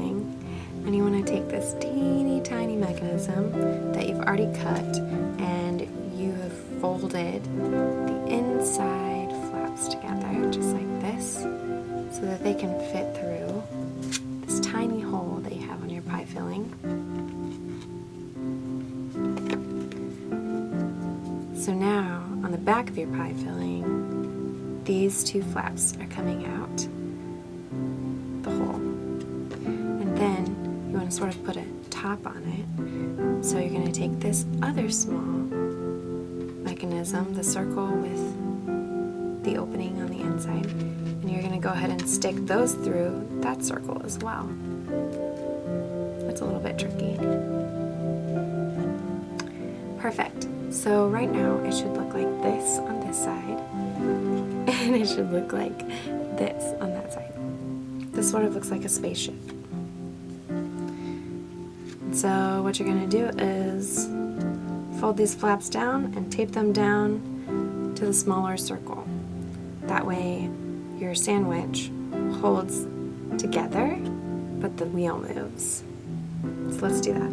filling, and you want to take this teeny tiny mechanism that you've already cut and you have folded the inside flaps together just like this so that they can fit through this tiny hole that you have on your pie filling. So now on the back of your pie filling, these two flaps are coming out the hole. And then you want to sort of put a top on it. So you're going to take this other small mechanism, the circle with the opening on the inside, and you're going to go ahead and stick those through that circle as well. It's a little bit tricky. Perfect. So right now it should look like this on this side, and it should look like this on that side. This sort of looks like a spaceship. So what you're going to do is fold these flaps down and tape them down to the smaller circle. That way your sandwich holds together, but the wheel moves. So let's do that.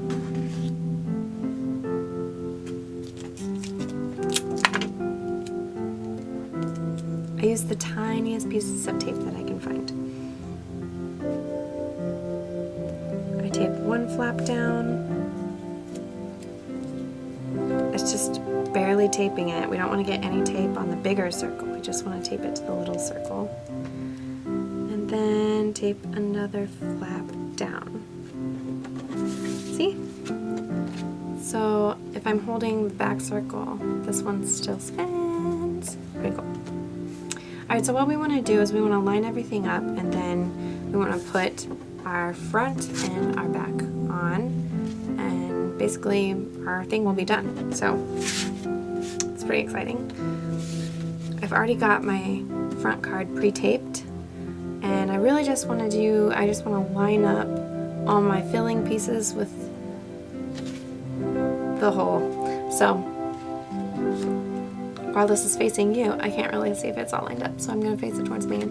I use the tiniest pieces of tape that I can find. I tape one flap down. It's just barely taping it. We don't want to get any tape on the bigger circle. We just want to tape it to the little circle. And then tape another flap down. See? So if I'm holding the back circle, this one still spins. Pretty cool. Alright, so what we want to do is we want to line everything up, and then we want to put our front and our back on, and basically our thing will be done. So it's pretty exciting. I've already got my front card pre-taped, and I really just want to line up all my filling pieces with the hole. So while this is facing you, I can't really see if it's all lined up, so I'm going to face it towards me.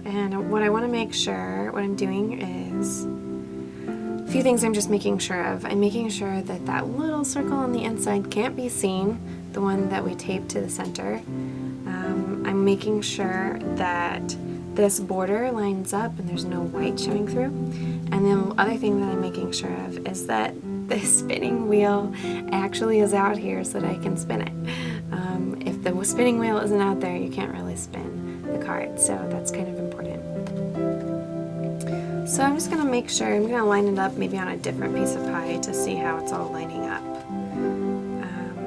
And what I want to make sure, what I'm doing is a few things I'm just making sure of. I'm making sure that that little circle on the inside can't be seen, the one that we taped to the center. I'm making sure that this border lines up and there's no white showing through. And then the other thing that I'm making sure of is that the spinning wheel actually is out here so that I can spin it. If the spinning wheel isn't out there, you can't really spin the card, so that's kind of important. So I'm just going to make sure, I'm going to line it up maybe on a different piece of pie to see how it's all lining up.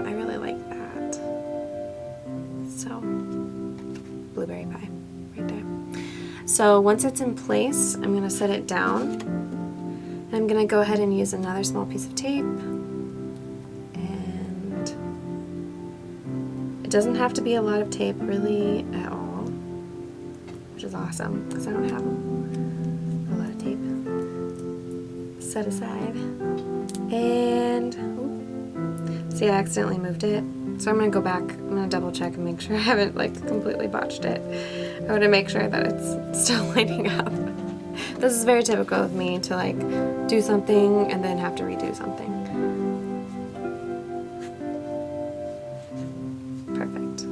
I really like that. So, blueberry pie right there. So once it's in place, I'm going to set it down. And I'm going to go ahead and use another small piece of tape. And it doesn't have to be a lot of tape really at all, which is awesome because I don't have a lot of tape. Set aside. And see, I accidentally moved it. So I'm going to go back, I'm going to double check and make sure I haven't like completely botched it. I want to make sure that it's still lining up. This is very typical of me to like do something and then have to redo something. Perfect.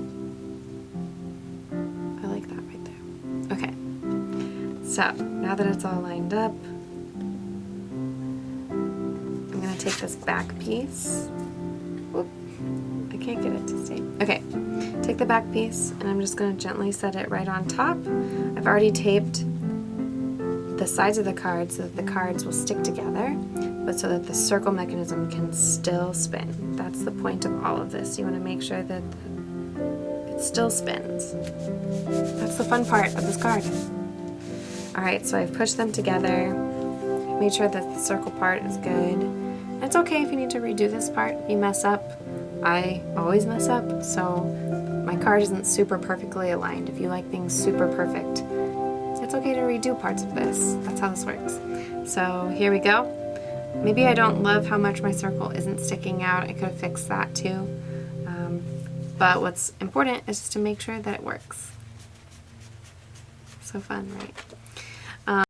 I like that right there. Okay. So now that it's all lined up, I'm going to take this back piece. Whoop. I can't get it to stay. Okay. Take the back piece and I'm just going to gently set it right on top. I've already taped the sides of the cards so that the cards will stick together, but so that the circle mechanism can still spin. That's the point of all of this. You want to make sure that it still spins. That's the fun part of this card. Alright, so I've pushed them together, made sure that the circle part is good. It's okay if you need to redo this part, if you mess up. I always mess up, so my card isn't super perfectly aligned. If you like things super perfect, it's okay to redo parts of this. That's how this works. So here we go. Maybe I don't love how much my circle isn't sticking out. I could have fixed that too. But what's important is just to make sure that it works. So fun, right?